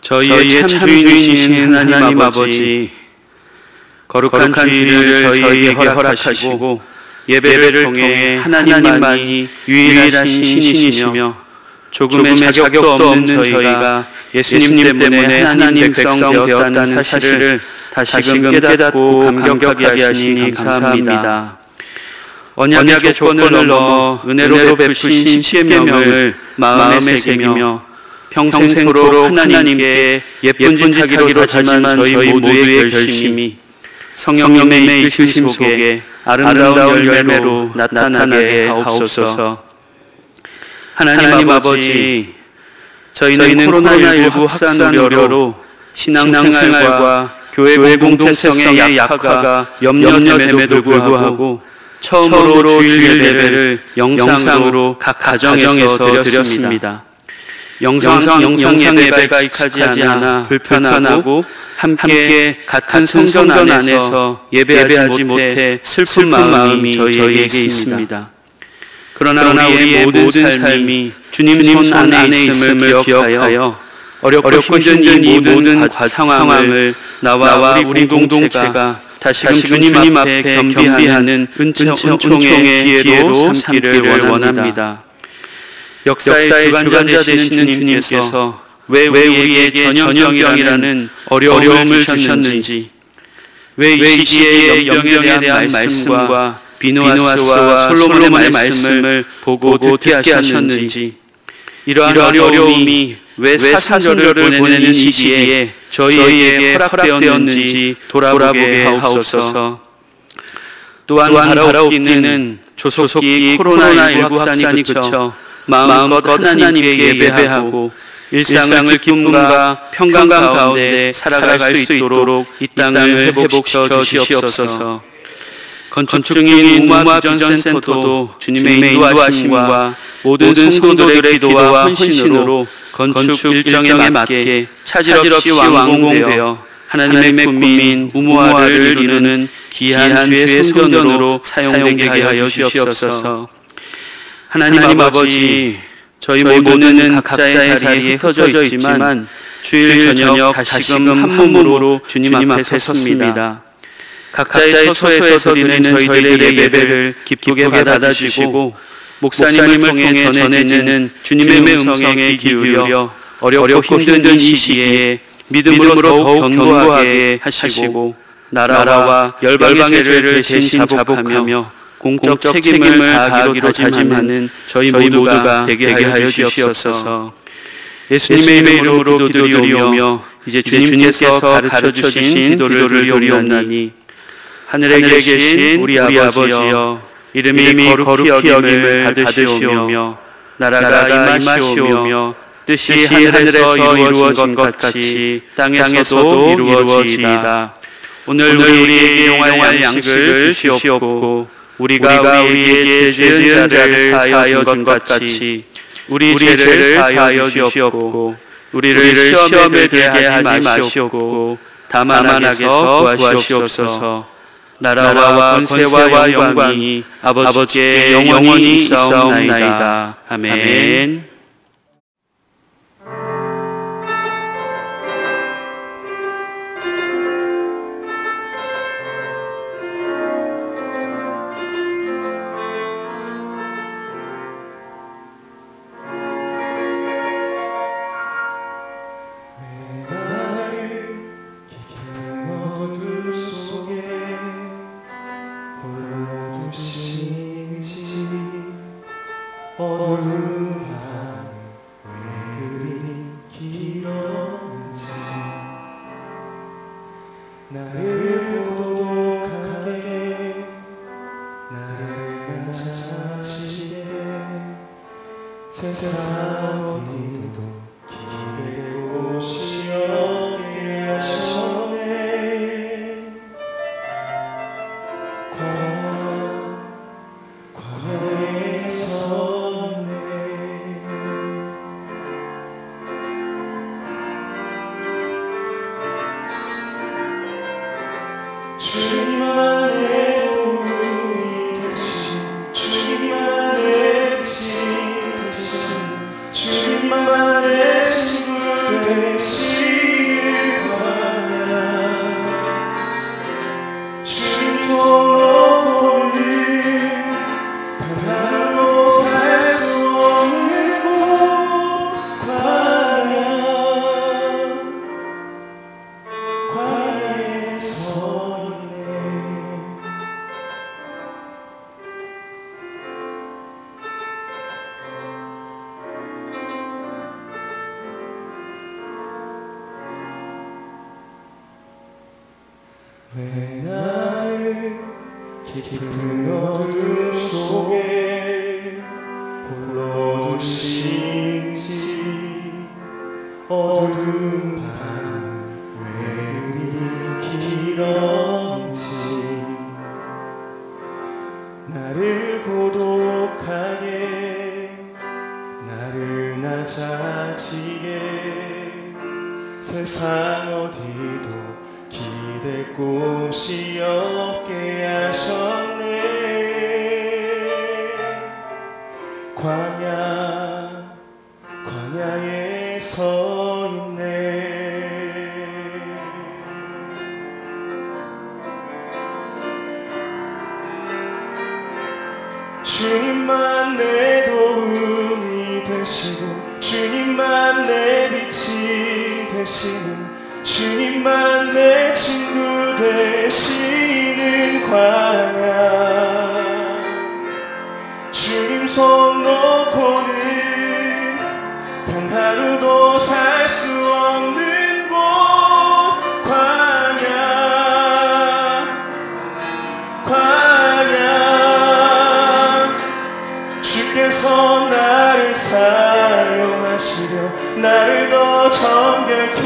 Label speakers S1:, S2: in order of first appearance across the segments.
S1: 저희의 참 주인이신 하나님 아버지, 거룩한 주일을 저희에게 허락하시고 예배를 통해 하나님만이 유일하신 신이시며 조금의 자격도 없는 저희가 예수님 때문에 하나님 백성 되었다는 사실을 다시금 깨닫고 감격하게 하시니 감사합니다. 언약의 조건을 넘어 은혜로 베푸신 십계명을 마음에 새기며 평생토록 하나님께 예쁜 짓 하기로 다짐한 저희 모두의 결심이 성령님의 이끄심 속에 아름다운 열매로 나타나게 하옵소서. 하나님 아버지, 저희는 코로나19 확산 우려로 신앙생활과 교회 공동체성의 약화가 염려됨에도 불구하고 처음으로 주일 예배를 영상으로 각 가정에서 드렸습니다. 영상 예배가 익숙하지 않아 불편하고 함께 같은 성전 안에서 예배하지 못해 슬픈 마음이 저희에게 있습니다. 그러나 우리의 모든 삶이 주님 손 안에 있음을 기억하여 어렵고 힘든 이 모든 상황을 나와 우리 공동체가 다시금 주님 앞에 겸비하는 은총의 기회로 삼기를 원합니다. 역사의 주관자 되시는 주님께서 왜 우리에게 전염병이라는 어려움을 주셨는지, 왜 이 시기에 연병에 대한 말씀과 비누아스와 솔로몬의 말씀을 보고 듣게 하셨는지, 이러한 어려움이 왜 사순절을 보내는 이 시기에 저희에게 허락되었는지 돌아보게 하옵소서. 또한 바라옵기는 조속히 코로나19 확산이 그쳐 마음껏 하나님께 예배하고 일상을 기쁨과 평강 가운데 살아갈 수 있도록 이 땅을 회복시켜 주시옵소서. 건축 중인 우마 비전센터도 주님의 인도하심과 모든 성도들의 기도와 헌신으로 건축 일정에 맞게 차질 없이 완공되어 하나님의 꿈인 우무아를 이루는 귀한 주의 성전으로 사용되게 하여 주시옵소서. 하나님 아버지, 저희 모두는 각자의 자리에 흩어져 있지만 주일 저녁 다시금 한 몸으로 주님 앞에 섰습니다. 각자의 처소에서 드리는 저희들의 예배를 기쁘게 받아주시고 목사님을 통해 전해지는 주님의 음성에 기울여 어렵고 힘든 이 시기에 믿음으로 더욱 견고하게 하시고 나라와 열방의 죄를 대신 자복하며 공적 책임을 다하기로 다짐하는 저희 모두가 되게 하여 주시옵소서. 예수님의 이름으로 기도드리오며 이제 주님께서 가르쳐주신 기도를 드리옵나니, 하늘에 계신 우리 아버지여, 이름이 거룩히 여김을 받으시오며 나라가 임하시오며 뜻이 하늘에서 이루어진 것 같이 땅에서도 이루어지이다. 오늘 우리에게 용할 양식을 주시옵고 우리가 우리의 죄지은 자를 사하여 준 것 같이 우리 죄를 사하여 주시옵고 우리를 시험에 들게 하지 마시옵고 다만 악에서 구하시옵소서. 나라와 권세와 영광이 아버지께 영원히 있사옵나이다. 아멘.
S2: 어둠 왜 나를 깊은 어둠 속에 홀로 두신지 어두운 밤 왜 그리 길었는지 나를 고독하게 나를 낮아지게 세상 어디도 기댈 곳이 없게 하셨네. 광야에 서 있네. 주님만 내 도움이 되시고 주님만 내 빛이 되시는 주님만 내 친구 되시는 광야. 주님 손 놓고는 단 하루도 살 수 없는 곳 광야. 주께서 나를 사용하시려 나를 더 정결케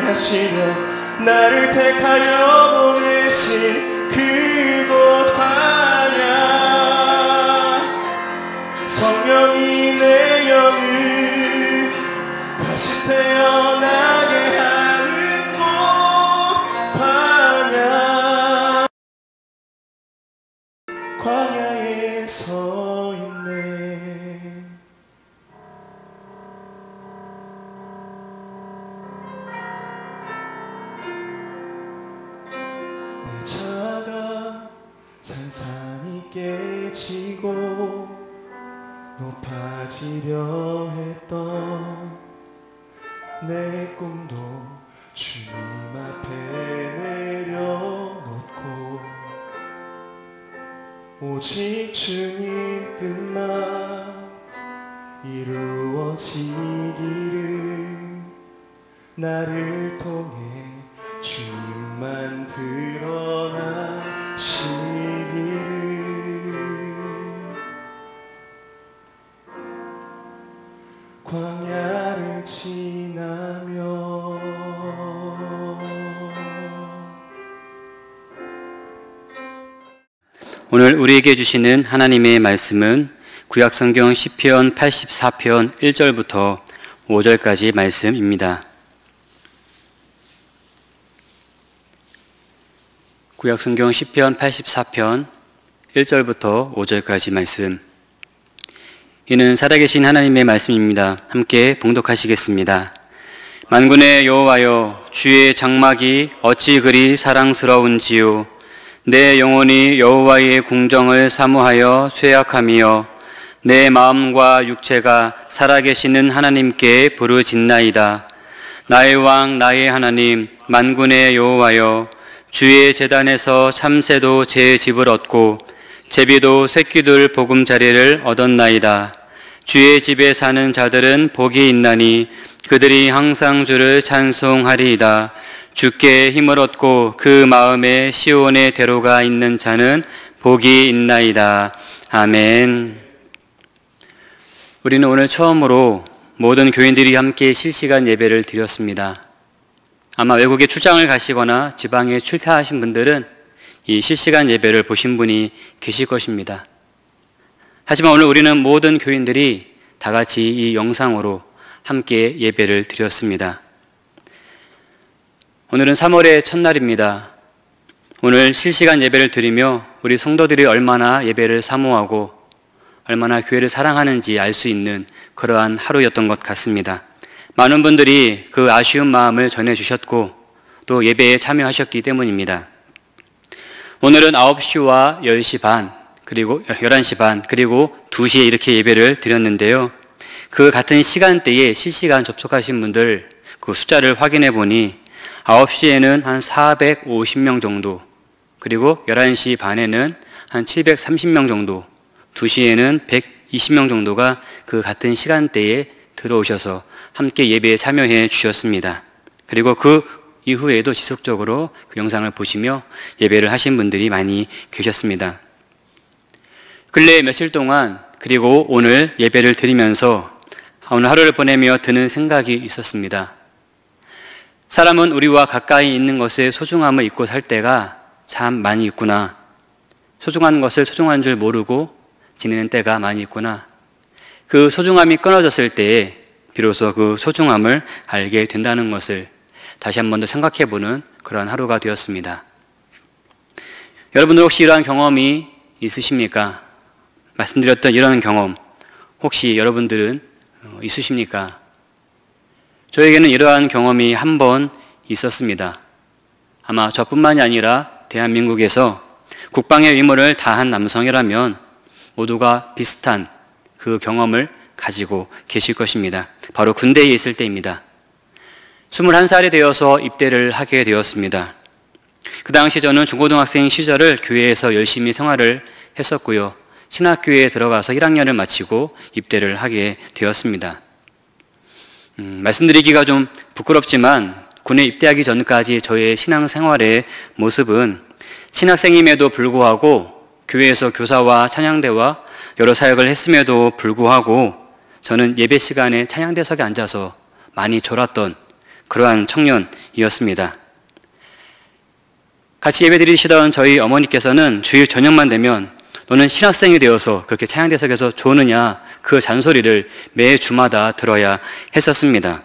S2: 하시려 나를 택하여 보내신 그곳 광야. 성령이 내 영을 다시 태어나게 하는 곳 광야. 광야에 서 있네. 내 자가 산산이 깨지고 높아지려 했던 내 꿈도 주님 앞에 내려놓고 오직 주님 뜻만 이루어지기를 나를 통해 주님만 드러나시기를. 광야를 지나며
S1: 오늘 우리에게 주시는 하나님의 말씀은 구약성경 시편 84편 1절부터 5절까지 말씀입니다. 구약성경 시편 84편 1절부터 5절까지 말씀. 이는 살아계신 하나님의 말씀입니다. 함께 봉독하시겠습니다. 만군의 여호와여, 주의 장막이 어찌 그리 사랑스러운지요. 내 영혼이 여호와의 궁정을 사모하여 쇠약하며 내 마음과 육체가 살아계시는 하나님께 부르짖나이다. 나의 왕 나의 하나님 만군의 여호와여, 주의 제단에서 참새도 제 집을 얻고 제비도 새끼들 보금자리를 얻었나이다. 주의 집에 사는 자들은 복이 있나니 그들이 항상 주를 찬송하리이다. 주께 힘을 얻고 그 마음에 시온의 대로가 있는 자는 복이 있나이다. 아멘. 우리는 오늘 처음으로 모든 교인들이 함께 실시간 예배를 드렸습니다. 아마 외국에 출장을 가시거나 지방에 출타하신 분들은 이 실시간 예배를 보신 분이 계실 것입니다. 하지만 오늘 우리는 모든 교인들이 다 같이 이 영상으로 함께 예배를 드렸습니다. 오늘은 3월의 첫날입니다. 오늘 실시간 예배를 드리며 우리 성도들이 얼마나 예배를 사모하고 얼마나 교회를 사랑하는지 알 수 있는 그러한 하루였던 것 같습니다. 많은 분들이 그 아쉬운 마음을 전해주셨고 또 예배에 참여하셨기 때문입니다. 오늘은 9시와 10시 반, 그리고 11시 반, 그리고 2시에 이렇게 예배를 드렸는데요. 그 같은 시간대에 실시간 접속하신 분들 그 숫자를 확인해 보니 9시에는 한 450명 정도, 그리고 11시 반에는 한 730명 정도, 2시에는 120명 정도가 그 같은 시간대에 들어오셔서 함께 예배에 참여해 주셨습니다. 그리고 그 이후에도 지속적으로 그 영상을 보시며 예배를 하신 분들이 많이 계셨습니다. 근래 며칠 동안 그리고 오늘 예배를 드리면서 오늘 하루를 보내며 드는 생각이 있었습니다. 사람은 우리와 가까이 있는 것의 소중함을 잊고 살 때가 참 많이 있구나. 소중한 것을 소중한 줄 모르고 지내는 때가 많이 있구나. 그 소중함이 끊어졌을 때에 비로소 그 소중함을 알게 된다는 것을 다시 한 번 더 생각해보는 그런 하루가 되었습니다. 여러분들 혹시 이러한 경험이 있으십니까? 말씀드렸던 이런 경험 혹시 여러분들은 있으십니까? 저에게는 이러한 경험이 한 번 있었습니다. 아마 저뿐만이 아니라 대한민국에서 국방의 의무를 다한 남성이라면 모두가 비슷한 그 경험을 가지고 계실 것입니다. 바로 군대에 있을 때입니다. 21살이 되어서 입대를 하게 되었습니다. 그 당시 저는 중고등학생 시절을 교회에서 열심히 생활을 했었고요. 신학교에 들어가서 1학년을 마치고 입대를 하게 되었습니다. 말씀드리기가 좀 부끄럽지만 군에 입대하기 전까지 저의 신앙생활의 모습은 신학생임에도 불구하고 교회에서 교사와 찬양대와 여러 사역을 했음에도 불구하고 저는 예배 시간에 찬양대석에 앉아서 많이 졸았던 그러한 청년이었습니다. 같이 예배 드리시던 저희 어머니께서는 주일 저녁만 되면 너는 신학생이 되어서 그렇게 찬양대석에서 조느냐 그 잔소리를 매 주마다 들어야 했었습니다.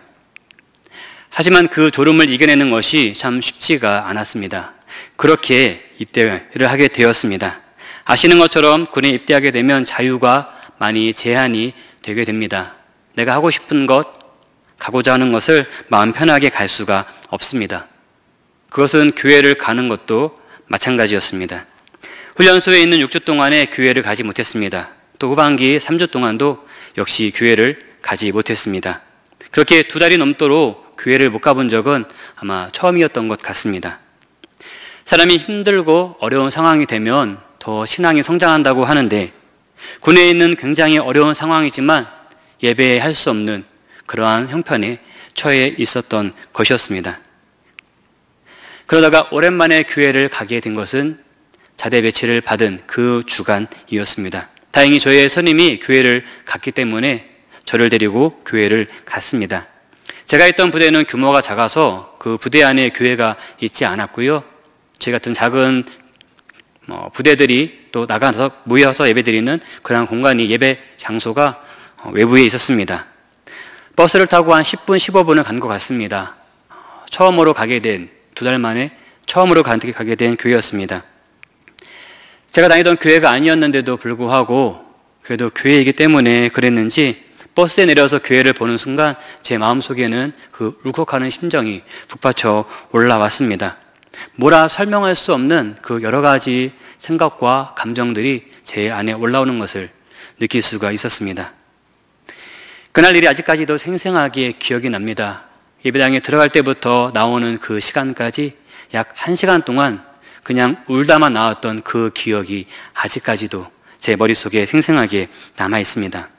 S1: 하지만 그 졸음을 이겨내는 것이 참 쉽지가 않았습니다. 그렇게 입대를 하게 되었습니다. 아시는 것처럼 군에 입대하게 되면 자유가 많이 제한이 되게 됩니다. 내가 하고 싶은 것, 가고자 하는 것을 마음 편하게 갈 수가 없습니다. 그것은 교회를 가는 것도 마찬가지였습니다. 훈련소에 있는 6주 동안에 교회를 가지 못했습니다. 또 후반기 3주 동안도 역시 교회를 가지 못했습니다. 그렇게 2달이 넘도록 교회를 못 가본 적은 아마 처음이었던 것 같습니다. 사람이 힘들고 어려운 상황이 되면 더 신앙이 성장한다고 하는데 군에 있는 굉장히 어려운 상황이지만 예배할 수 없는 그러한 형편에 처해 있었던 것이었습니다. 그러다가 오랜만에 교회를 가게 된 것은 자대 배치를 받은 그 주간이었습니다. 다행히 저의 선임이 교회를 갔기 때문에 저를 데리고 교회를 갔습니다. 제가 있던 부대는 규모가 작아서 그 부대 안에 교회가 있지 않았고요. 저희 같은 작은 부대들이 또 나가서 모여서 예배드리는 그런 공간이 예배 장소가 외부에 있었습니다. 버스를 타고 한 10분, 15분을 간 것 같습니다. 처음으로 가게 된, 2달 만에 처음으로 가게 된 교회였습니다. 제가 다니던 교회가 아니었는데도 불구하고 그래도 교회이기 때문에 그랬는지 버스에 내려서 교회를 보는 순간 제 마음속에는 그 울컥하는 심정이 북받쳐 올라왔습니다. 뭐라 설명할 수 없는 그 여러 가지 생각과 감정들이 제 안에 올라오는 것을 느낄 수가 있었습니다. 그날 일이 아직까지도 생생하게 기억이 납니다. 예배당에 들어갈 때부터 나오는 그 시간까지 약 1시간 동안 그냥 울다만 나왔던 그 기억이 아직까지도 제 머릿속에 생생하게 남아 있습니다.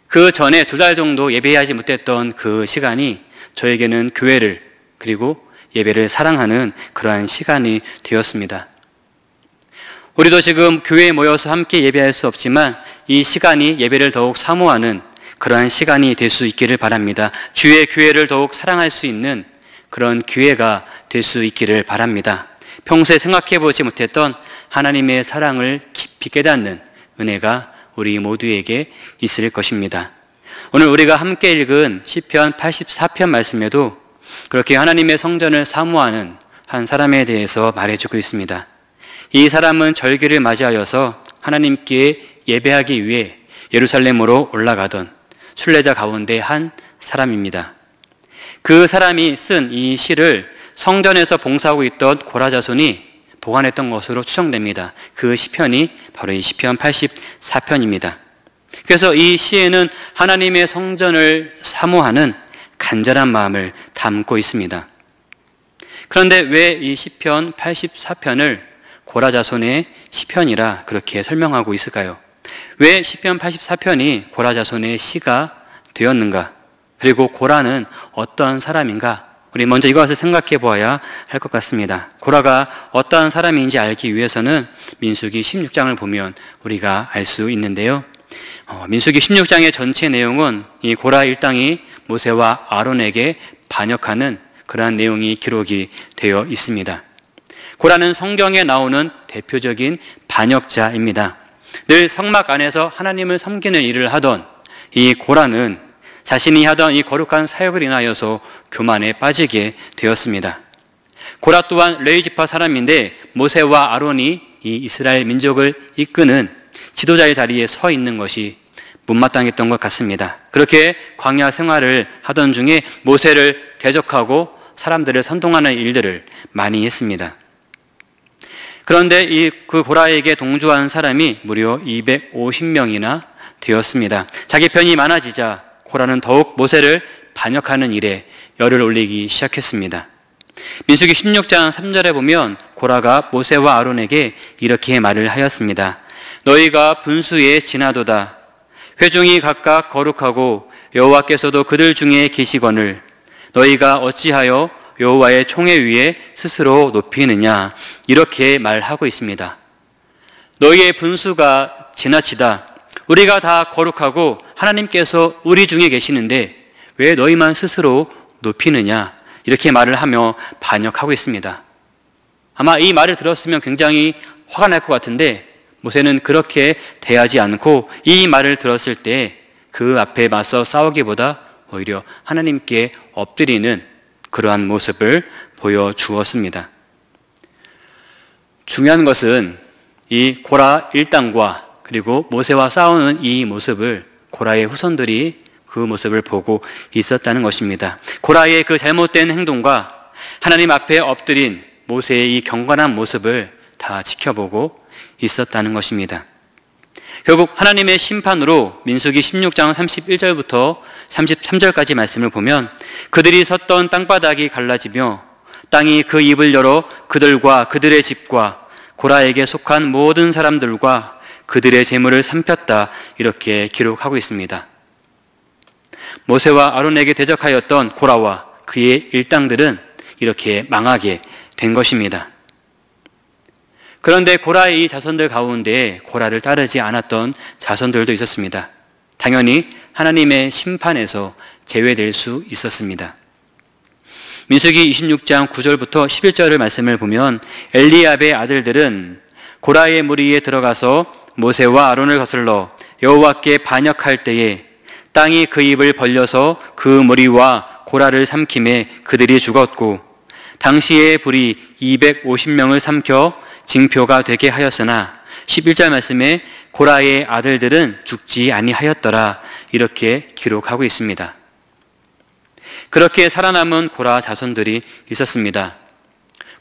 S1: 그 전에 2달 정도 예배하지 못했던 그 시간이 저에게는 교회를 그리고 예배를 사랑하는 그러한 시간이 되었습니다. 우리도 지금 교회에 모여서 함께 예배할 수 없지만 이 시간이 예배를 더욱 사모하는 그러한 시간이 될 수 있기를 바랍니다. 주의 교회를 더욱 사랑할 수 있는 그런 기회가 될 수 있기를 바랍니다. 평소에 생각해 보지 못했던 하나님의 사랑을 깊이 깨닫는 은혜가 우리 모두에게 있을 것입니다. 오늘 우리가 함께 읽은 시편 84편 말씀에도 그렇게 하나님의 성전을 사모하는 한 사람에 대해서 말해주고 있습니다. 이 사람은 절기를 맞이하여서 하나님께 예배하기 위해 예루살렘으로 올라가던 순례자 가운데 한 사람입니다. 그 사람이 쓴 이 시를 성전에서 봉사하고 있던 고라 자손이 보관했던 것으로 추정됩니다. 그 시편이 바로 이 시편 84편입니다. 그래서 이 시에는 하나님의 성전을 사모하는 간절한 마음을 담고 있습니다. 그런데 왜 이 시편 84편을 고라 자손의 시편이라 그렇게 설명하고 있을까요? 왜 시편 84편이 고라 자손의 시가 되었는가? 그리고 고라는 어떤 사람인가? 우리 먼저 이것을 생각해 보아야 할 것 같습니다. 고라가 어떠한 사람인지 알기 위해서는 민수기 16장을 보면 우리가 알 수 있는데요. 민수기 16장의 전체 내용은 이 고라 일당이 모세와 아론에게 반역하는 그러한 내용이 기록이 되어 있습니다. 고라는 성경에 나오는 대표적인 반역자입니다. 늘 성막 안에서 하나님을 섬기는 일을 하던 이 고라는 자신이 하던 이 거룩한 사역을 인하여서 교만에 빠지게 되었습니다. 고라 또한 레위지파 사람인데 모세와 아론이 이 이스라엘 민족을 이끄는 지도자의 자리에 서 있는 것이 못마땅했던 것 같습니다. 그렇게 광야 생활을 하던 중에 모세를 대적하고 사람들을 선동하는 일들을 많이 했습니다. 그런데 그 고라에게 동조한 사람이 무려 250명이나 되었습니다. 자기 편이 많아지자 고라는 더욱 모세를 반역하는 일에 열을 올리기 시작했습니다. 민수기 16장 3절에 보면 고라가 모세와 아론에게 이렇게 말을 하였습니다. 너희가 분수에 지나도다. 회중이 각각 거룩하고 여호와께서도 그들 중에 계시거늘 너희가 어찌하여 여호와의 총회 위에 스스로 높이느냐, 이렇게 말하고 있습니다. 너희의 분수가 지나치다. 우리가 다 거룩하고 하나님께서 우리 중에 계시는데 왜 너희만 스스로 높이느냐, 이렇게 말을 하며 반역하고 있습니다. 아마 이 말을 들었으면 굉장히 화가 날 것 같은데 모세는 그렇게 대하지 않고 이 말을 들었을 때 그 앞에 맞서 싸우기보다 오히려 하나님께 엎드리는 그러한 모습을 보여주었습니다. 중요한 것은 이 고라 일당과 그리고 모세와 싸우는 이 모습을 고라의 후손들이 그 모습을 보고 있었다는 것입니다. 고라의 그 잘못된 행동과 하나님 앞에 엎드린 모세의 이 경건한 모습을 다 지켜보고 있었다는 것입니다. 결국 하나님의 심판으로 민수기 16장 31절부터 33절까지 말씀을 보면 그들이 섰던 땅바닥이 갈라지며 땅이 그 입을 열어 그들과 그들의 집과 고라에게 속한 모든 사람들과 그들의 재물을 삼켰다, 이렇게 기록하고 있습니다. 모세와 아론에게 대적하였던 고라와 그의 일당들은 이렇게 망하게 된 것입니다. 그런데 고라의 이 자손들 가운데 고라를 따르지 않았던 자손들도 있었습니다. 당연히 하나님의 심판에서 제외될 수 있었습니다. 민수기 26장 9절부터 11절을 말씀을 보면 엘리압의 아들들은 고라의 무리에 들어가서 모세와 아론을 거슬러 여호와께 반역할 때에 땅이 그 입을 벌려서 그 무리와 고라를 삼킴에 그들이 죽었고 당시의 불이 250명을 삼켜 징표가 되게 하였으나 11절 말씀에 고라의 아들들은 죽지 아니하였더라, 이렇게 기록하고 있습니다. 그렇게 살아남은 고라 자손들이 있었습니다.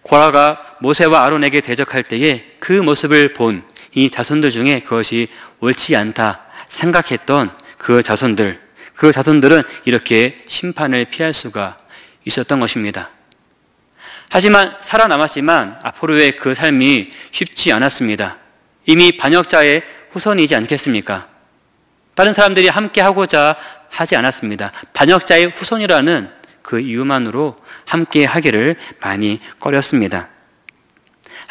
S1: 고라가 모세와 아론에게 대적할 때에 그 모습을 본 이 자손들 중에 그것이 옳지 않다 생각했던 그 자손들은 이렇게 심판을 피할 수가 있었던 것입니다. 하지만 살아남았지만 앞으로의 그 삶이 쉽지 않았습니다. 이미 반역자의 후손이지 않겠습니까? 다른 사람들이 함께 하고자 하지 않았습니다. 반역자의 후손이라는 그 이유만으로 함께 하기를 많이 꺼렸습니다.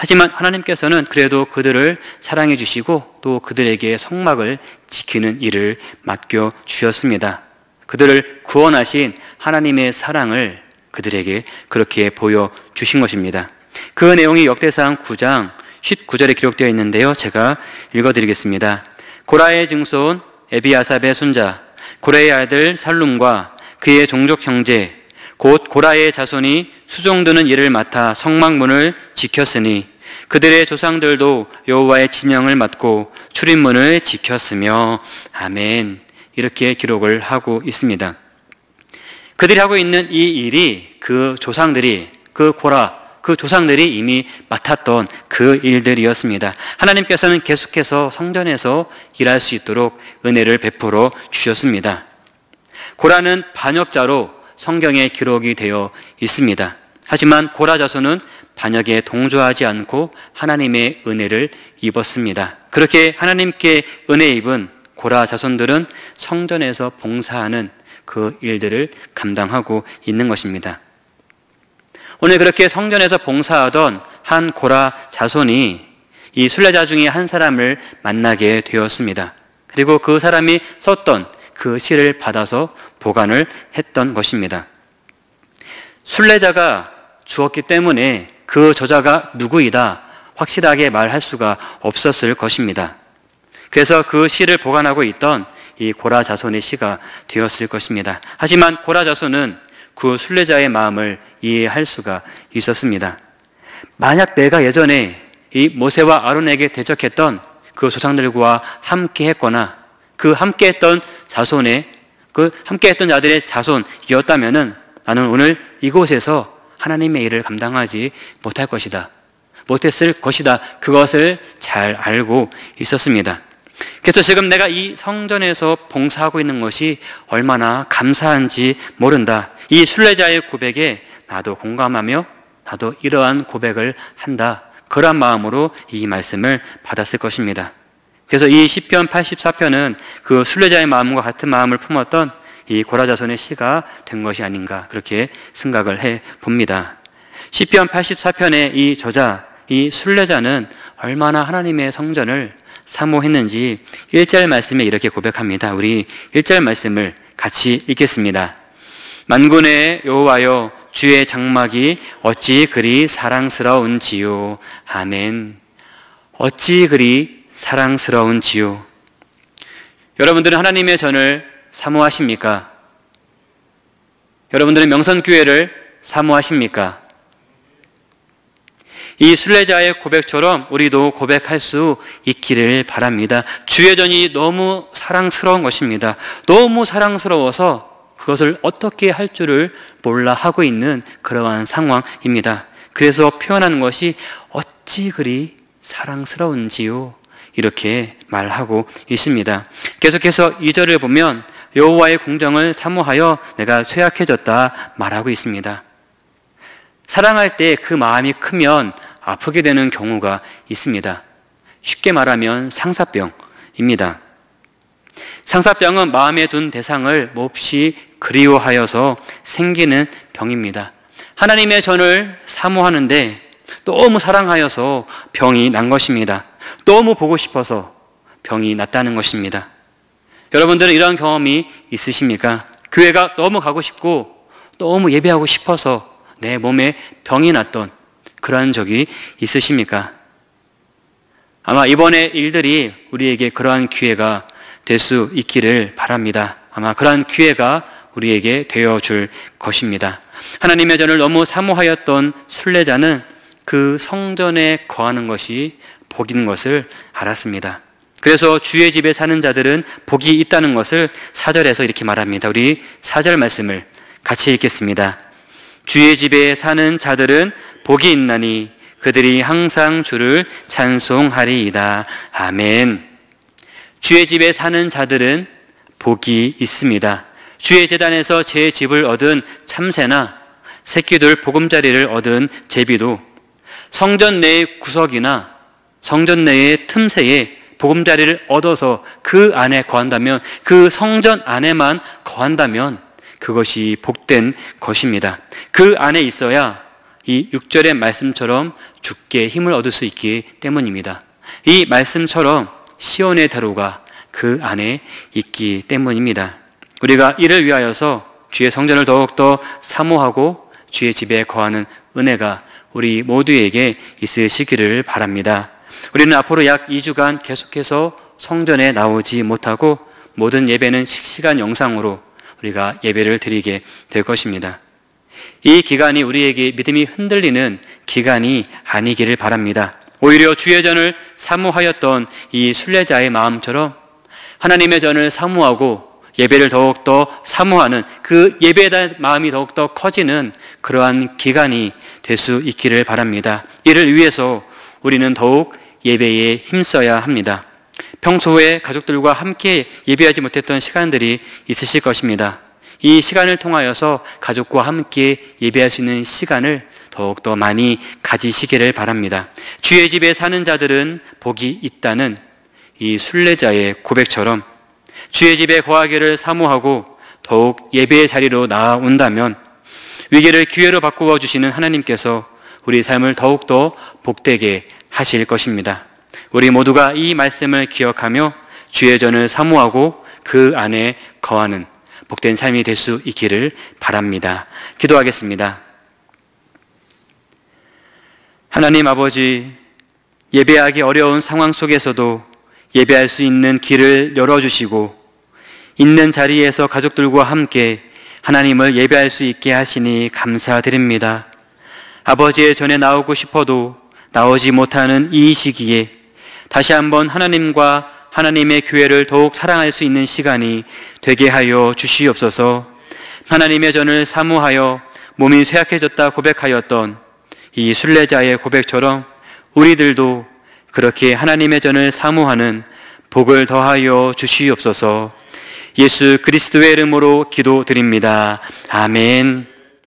S1: 하지만 하나님께서는 그래도 그들을 사랑해 주시고 또 그들에게 성막을 지키는 일을 맡겨 주셨습니다. 그들을 구원하신 하나님의 사랑을 그들에게 그렇게 보여주신 것입니다. 그 내용이 역대상 9장 19절에 기록되어 있는데요. 제가 읽어드리겠습니다. 고라의 증손 에비아삽의 손자 고레의 아들 살룸과 그의 종족 형제 곧 고라의 자손이 수종드는 일을 맡아 성막문을 지켰으니 그들의 조상들도 여호와의 진영을 맡고 출입문을 지켰으며 아멘, 이렇게 기록을 하고 있습니다. 그들이 하고 있는 이 일이 그 조상들이 그 조상들이 이미 맡았던 그 일들이었습니다. 하나님께서는 계속해서 성전에서 일할 수 있도록 은혜를 베풀어 주셨습니다. 고라는 반역자로 성경에 기록이 되어 있습니다. 하지만 고라 자손은 반역에 동조하지 않고 하나님의 은혜를 입었습니다. 그렇게 하나님께 은혜 입은 고라 자손들은 성전에서 봉사하는 그 일들을 감당하고 있는 것입니다. 오늘 그렇게 성전에서 봉사하던 한 고라 자손이 이 순례자 중에 한 사람을 만나게 되었습니다. 그리고 그 사람이 썼던 그 시를 받아서 보관을 했던 것입니다. 순례자가 주었기 때문에 그 저자가 누구이다 확실하게 말할 수가 없었을 것입니다. 그래서 그 시를 보관하고 있던 이 고라 자손의 시가 되었을 것입니다. 하지만 고라 자손은 그 순례자의 마음을 이해할 수가 있었습니다. 만약 내가 예전에 이 모세와 아론에게 대적했던 그 조상들과 함께 했거나 그 함께 했던 자손의 그 함께 했던 자들의 자손이었다면은 나는 오늘 이곳에서 하나님의 일을 감당하지 못할 것이다. 못했을 것이다. 그것을 잘 알고 있었습니다. 그래서 지금 내가 이 성전에서 봉사하고 있는 것이 얼마나 감사한지 모른다. 이 순례자의 고백에 나도 공감하며 나도 이러한 고백을 한다. 그러한 마음으로 이 말씀을 받았을 것입니다. 그래서 이 시편 84편은 그 순례자의 마음과 같은 마음을 품었던 이 고라 자손의 시가 된 것이 아닌가 그렇게 생각을 해 봅니다. 시편 84편의 이 저자, 이 순례자는 얼마나 하나님의 성전을 사모했는지 1절 말씀에 이렇게 고백합니다. 우리 1절 말씀을 같이 읽겠습니다. 만군의 여호와여 주의 장막이 어찌 그리 사랑스러운지요. 아멘. 어찌 그리 사랑스러운지요. 여러분들은 하나님의 전을 사모하십니까? 여러분들은 명선교회를 사모하십니까? 이 순례자의 고백처럼 우리도 고백할 수 있기를 바랍니다. 주의 전이 너무 사랑스러운 것입니다. 너무 사랑스러워서 그것을 어떻게 할 줄을 몰라 하고 있는 그러한 상황입니다. 그래서 표현하는 것이 어찌 그리 사랑스러운지요. 이렇게 말하고 있습니다. 계속해서 2절을 보면 여호와의 궁정을 사모하여 내가 쇠약해졌다 말하고 있습니다. 사랑할 때 그 마음이 크면 아프게 되는 경우가 있습니다. 쉽게 말하면 상사병입니다. 상사병은 마음에 둔 대상을 몹시 그리워하여서 생기는 병입니다. 하나님의 전을 사모하는데 너무 사랑하여서 병이 난 것입니다. 너무 보고 싶어서 병이 났다는 것입니다. 여러분들은 이런 경험이 있으십니까? 교회가 너무 가고 싶고 너무 예배하고 싶어서 내 몸에 병이 났던 그러한 적이 있으십니까? 아마 이번의 일들이 우리에게 그러한 기회가 될 수 있기를 바랍니다. 아마 그러한 기회가 우리에게 되어줄 것입니다. 하나님의 전을 너무 사모하였던 순례자는 그 성전에 거하는 것이 복인 것을 알았습니다. 그래서 주의 집에 사는 자들은 복이 있다는 것을 4절에서 이렇게 말합니다. 우리 4절 말씀을 같이 읽겠습니다. 주의 집에 사는 자들은 복이 있나니 그들이 항상 주를 찬송하리이다. 아멘. 주의 집에 사는 자들은 복이 있습니다. 주의 제단에서 제 집을 얻은 참새나 새끼들 보금자리를 얻은 제비도 성전 내의 구석이나 성전 내의 틈새에 보금자리를 얻어서 그 안에 거한다면, 그 성전 안에만 거한다면 그것이 복된 것입니다. 그 안에 있어야 이 6절의 말씀처럼 주께 힘을 얻을 수 있기 때문입니다. 이 말씀처럼 시온의 대로가 그 안에 있기 때문입니다. 우리가 이를 위하여서 주의 성전을 더욱더 사모하고 주의 집에 거하는 은혜가 우리 모두에게 있으시기를 바랍니다. 우리는 앞으로 약 2주간 계속해서 성전에 나오지 못하고 모든 예배는 실시간 영상으로 우리가 예배를 드리게 될 것입니다. 이 기간이 우리에게 믿음이 흔들리는 기간이 아니기를 바랍니다. 오히려 주의 전을 사모하였던 이 순례자의 마음처럼 하나님의 전을 사모하고 예배를 더욱더 사모하는 그 예배에 대한 마음이 더욱더 커지는 그러한 기간이 될 수 있기를 바랍니다. 이를 위해서 우리는 더욱 예배에 힘써야 합니다. 평소에 가족들과 함께 예배하지 못했던 시간들이 있으실 것입니다. 이 시간을 통하여서 가족과 함께 예배할 수 있는 시간을 더욱더 많이 가지시기를 바랍니다. 주의 집에 사는 자들은 복이 있다는 이 순례자의 고백처럼 주의 집에 거하기를 사모하고 더욱 예배의 자리로 나아온다면 위기를 기회로 바꾸어 주시는 하나님께서 우리 삶을 더욱더 복되게 하실 것입니다. 우리 모두가 이 말씀을 기억하며 주의 전을 사모하고 그 안에 거하는 복된 삶이 될 수 있기를 바랍니다. 기도하겠습니다. 하나님 아버지, 예배하기 어려운 상황 속에서도 예배할 수 있는 길을 열어주시고 있는 자리에서 가족들과 함께 하나님을 예배할 수 있게 하시니 감사드립니다. 아버지의 전에 나오고 싶어도 나오지 못하는 이 시기에 다시 한번 하나님과 하나님의 교회를 더욱 사랑할 수 있는 시간이 되게 하여 주시옵소서. 하나님의 전을 사모하여 몸이 쇠약해졌다 고백하였던 이 순례자의 고백처럼 우리들도 그렇게 하나님의 전을 사모하는 복을 더하여 주시옵소서. 예수 그리스도의 이름으로 기도드립니다. 아멘.